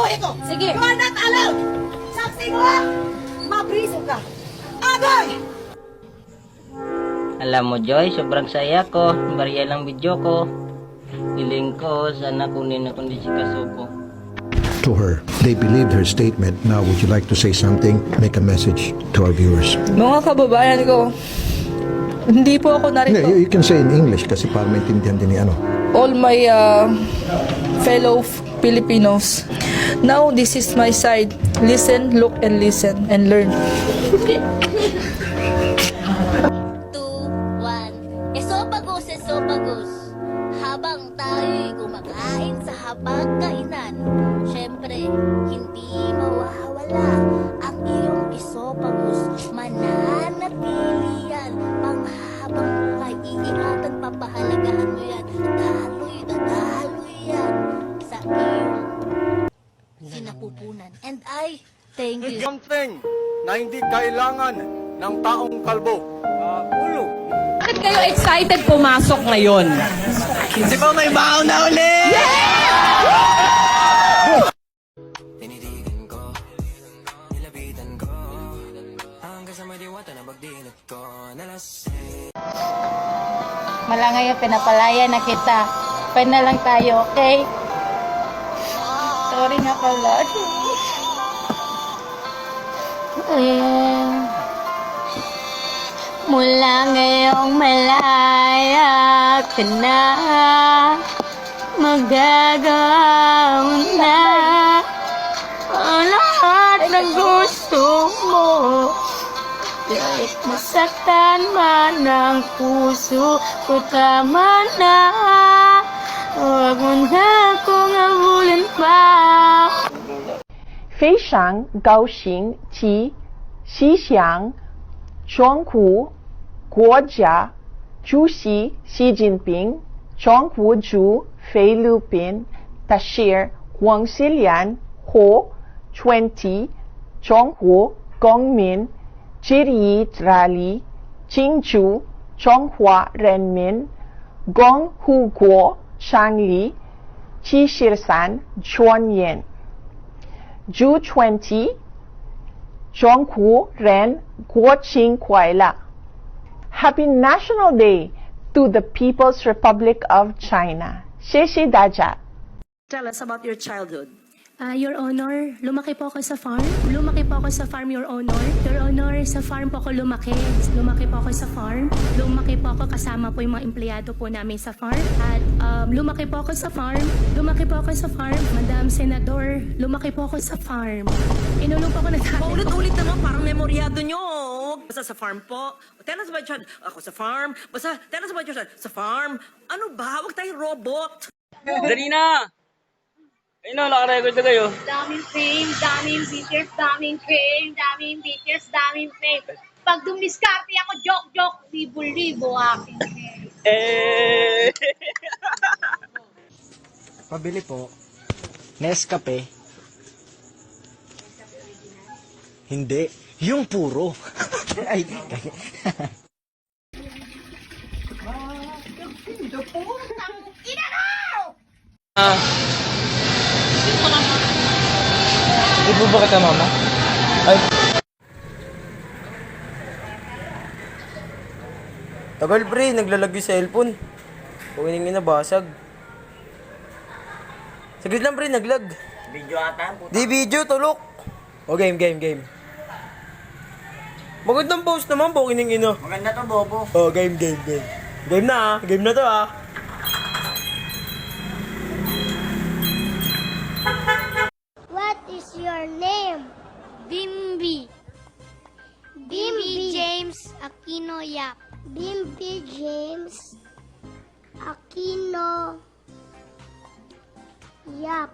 buhay ko. Sige. You are not allowed. Saksi mo ha. Mabriso ka. Agay! Alam mo Joy, sobrang saya ko. Barya lang video ko. Hiling ko, sana kunin ako ni si Kasuko. To her. They believed her statement. Now, would you like to say something? Make a message to our viewers. Mga kababayan ko, hindi po ako narito. No, you can say in English kasi para maintindihan din ni ano. All my fellow Filipinos, now this is my side. Listen, look, and listen, and learn. 2, 1. Esophagus. Habang tayo'y kumakain sa hapagkainan, syempre, hindi mawawala ang iyong esophagus. Mananatili yan. Panghabang buhay, iingatan, papahalagahan mo yan. Daloy yan sa iyong sinapupunan. And I thank you. Something na hindi kailangan ng taong kalbo. Ulo. Bakit kayo excited pumasok ngayon? Kasi po may baon na ulit! Tinitigan ko, nilapitan ko, hanggang sa may diwata na magdinat ko, nalasing. Malangay, pinapalaya na kita. Pwede na lang tayo, okay? Sorry nga pala. Mula ngayong malaya ka na, magagawa mo na ang lahat ng gusto mo. Kahit masaktan man ang puso ko, tama na. Huwag mo na akong habulin pa. 非常高兴及吉祥，中国国家主席习近平、中国驻菲律宾大使黄锡良和20中国公民致意热烈庆祝中华人民共和国成立73周年。G20 中国人国庆快乐 Happy National Day to the People's Republic of China. 谢谢大家。 Tell us about your childhood. Your Honor, lumaki po ako sa farm. Lumaki po ako sa farm, Your Honor. Your Honor, sa farm po ako lumaki. Lumaki po ako sa farm. Lumaki po ako kasama po yung mga empleyado po namin sa farm. At lumaki po ako sa farm. Lumaki po ako sa farm. Madam Senador, lumaki po ako sa farm. Inulong po ako na dati. Paulit-ulit naman, parang memoryado nyo. Basta sa farm po. Tell us about your child. Ako sa farm. Basta, tell us about your child. Sa farm. Ano ba? Huwag tayong robot. Dali na! Ayun na, nakarecord na kayo. Daming fame, daming beaters, daming fame, daming beaters, daming fame. Pag dumiskarte ako, joke, libo-libo aking fame. Pabili po, Nescafe. Hindi, yung puro. Ay, Di po ba kita mama? Ay. Tagal pre, naglalag yung cellphone. Kung hindi nabasag. Saglit lang pre, naglag. Video ata? Di video, tulok. O game. Magandang post naman po, kining ino. Maganda to, Bobo. O game. Game na to ah. What is your name? Bimbi. Bimbi James Aquino Yap. Bimbi James Aquino Yap.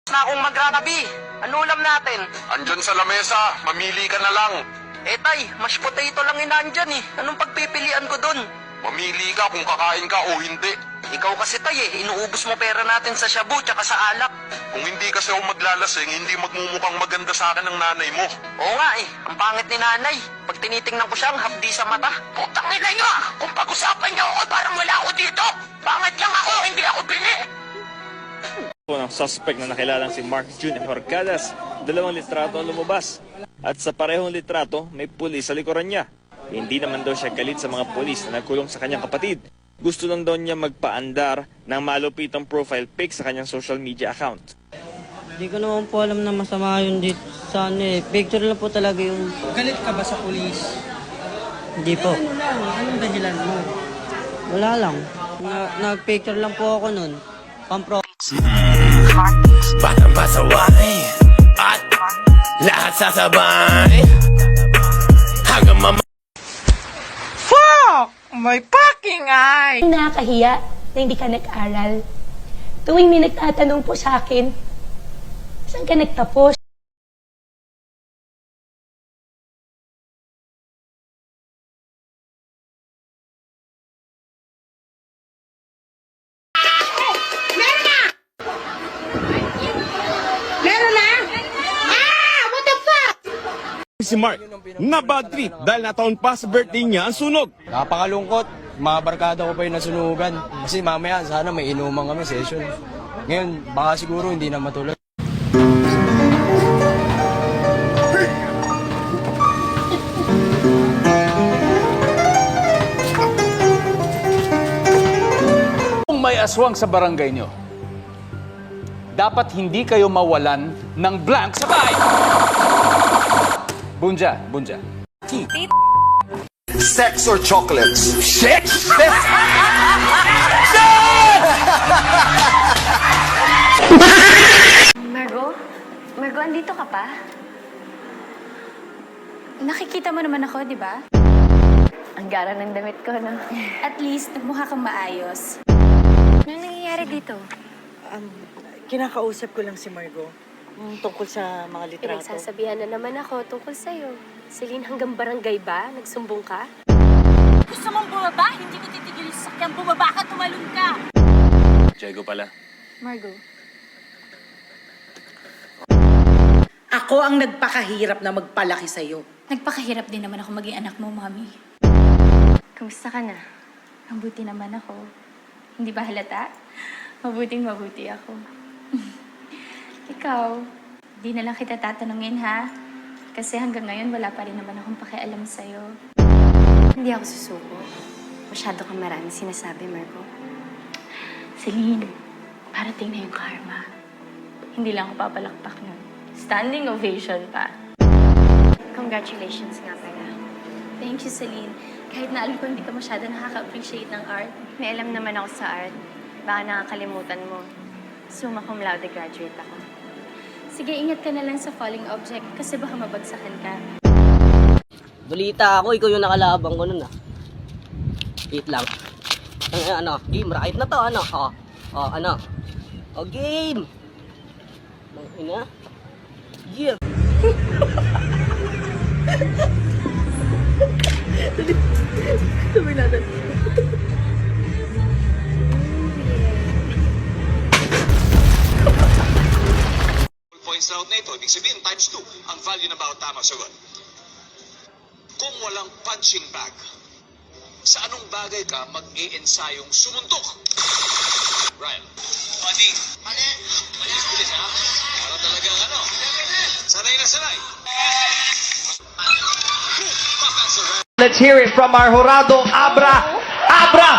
Na akong magrarabi. Ano ulam natin? Andyan sa lamesa, mamili ka na lang. Eh tay, mashed potato lang inandyan eh. Anong pagpipilian ko dun? Mamili ka kung kakain ka o hindi. Ikaw kasi tay eh, inuubos mo pera natin sa shabu tsaka sa alak. Kung hindi kasi ako maglalasing, hindi magmumukhang maganda sa akin ng nanay mo. Oo nga eh, ang pangit ni nanay. Pag tinitingnan ko siya, ang hapdi sa mata. Putang ina nyo ah! Kung pag-usapan niyo ako, parang wala ako dito. Pangit lang ako, hindi ako bili. Ng suspect na nakilalang si Mark June Horcadas, 2 litrato ang lumabas. At sa parehong litrato, may pulis sa likuran niya. Hindi naman daw siya galit sa mga pulis na nagkulong sa kanyang kapatid. Gusto lang daw niya magpaandar ng malupitang profile pic sa kanyang social media account. Hindi ko naman po alam na masama yun dito sa picture lang po talaga yung... Galit ka ba sa pulis? Hindi po. Ano lang? Anong dahilan mo? Wala lang. Nag-picture lang po ako nun. Pampro. Batang pasaway at lahat sasabay hanggang mama. Fuck! My fucking eye! Nakakahiya na hindi ka nag-aral. Tuwing may nagtatanong po sa akin, saan ka nagtapos? Si Mark, na bad trip dahil nataon pa sa birthday niya ang sunog. Napakalungkot. Mga barkada ko pa yung nasunugan. Kasi mamaya sana may inuman kami session. Ngayon, baka siguro hindi na matuloy. Kung may aswang sa barangay nyo, dapat hindi kayo mawalan ng blank sa bahay. Bunja, bunja. Sex or chocolates? Sex? Margo, andito ka pa? Nakikita mo naman ako, di ba? Ang gara ng damit ko, no? At least, nagmukha kang maayos. Ano nangyayari dito? Kinakausap ko lang si Margo tungkol sa mga litrato. Pinagsasabihan na naman ako tungkol sa'yo. Celine, hanggang barangay ba? Nagsumbong ka? Gusto mong bumaba? Hindi ko titigil yung sasakyan. Bumaba ka, tumalun ka! Diego pala. Margo. Ako ang nagpakahirap na magpalaki sa'yo. Nagpakahirap din naman ako maging anak mo, Mami. Kumusta ka na? Mabuti naman ako. Hindi ba halata? Mabuting-mabuti ako. Ikaw, di na lang kita tatanungin, ha? Kasi hanggang ngayon, wala pa rin naman akong pakialam sa'yo. Hindi ako susuko. Masyado kang marami sinasabi, Margo. Celine, parating na yung karma. Hindi lang ako papalakpak nun. Standing ovation pa. Congratulations nga pala. Thank you, Celine. Kahit na alam ko hindi ka masyado nakaka-appreciate ng art. May alam naman ako sa art. Baka nakakalimutan mo. Summa cum laude graduate ako. Sige, ingat ka na lang sa falling object kasi baka mabagsakan ka. Balita ako, ikaw yung nakalabang ko nun ah. Wait lang. Ano, game, right na to, ano? Ano? Game! Ina? Yeah! Sabi natin. Points out na ito, ibig sabihin times 2 ang value ng bawat tama sagot. Kung walang punching bag, sa anong bagay ka mag-i-ensayong sumuntok? Ryan. Mali. Bilis ha? Para talagang ano? Sanay na sanay. Let's hear it from our Jurado Abra. Abra!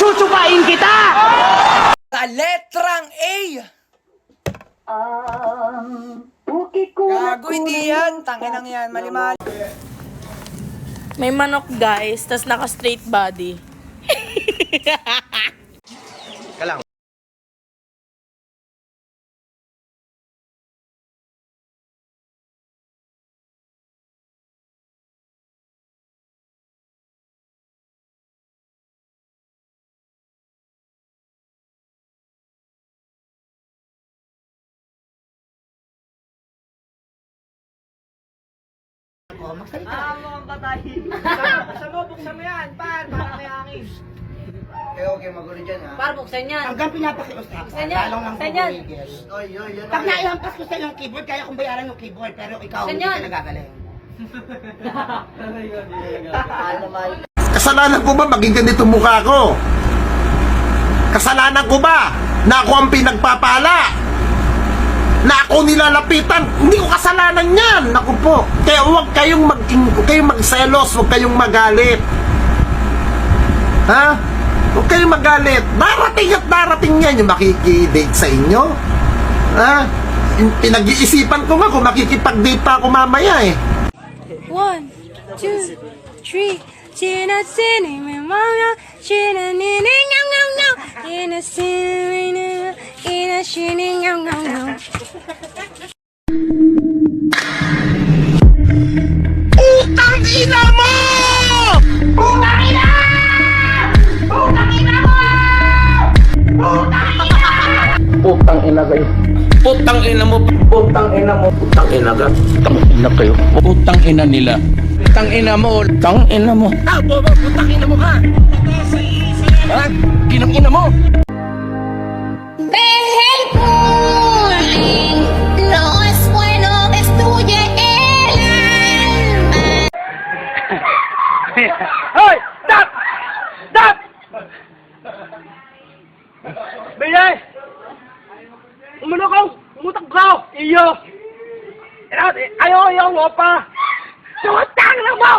Chuchupain kita! Sa letrang A! Gago, hindi yan. Tanginang yan. Mali-mali. May manok, guys, tas naka-straight body. magsalita. Mukhang patay. Sa mo, buksan mo yan, para may hangin. Okay, magulo dyan, ha? Para buksan yan. Hanggang pinapakilos na ako. Buksan yan. Lalong lang Buksan yan. bumigil. Pag naihampas ko sa yung keyboard, kaya kong bayaran yung keyboard, pero ikaw, Buksan hindi yan. ka nagagaling. Kasalanan ko ba maging ganito mukha ko? Kasalanan ko ba na ako ang pinagpapala? Na ako nilalapitan? Hindi ko kasalanan yan. Naku po. Kaya huwag kayong magselos, huwag kayong magalit. Ha? Huwag kayong magalit. Darating at darating yan yung makikidate sa inyo. Ha? Pinag-iisipan ko nga kung makikipag-date pa ako mamaya eh. 1, 2, 3. 지나치는 맘마야 지나니는 냥냥냥 이나시는 이나시는 냥냥냥 Utang ina mo! Utang ina! Utang ina mo! Utang ina! Putang ina kayo. Putang ina mo. Putang ina mo. Putang ina ka. Putang ina kayo. Putang ina nila. Putang ina mo. Putang ina mo. Putang ina mo ka! Ha? Ginang ina mo. Behel puling, no es bueno, destruye el alma. Hoy! Stop! Stop! Bigay! Umutok ka! Iyo! Ayaw mo pa! Tutang na mo!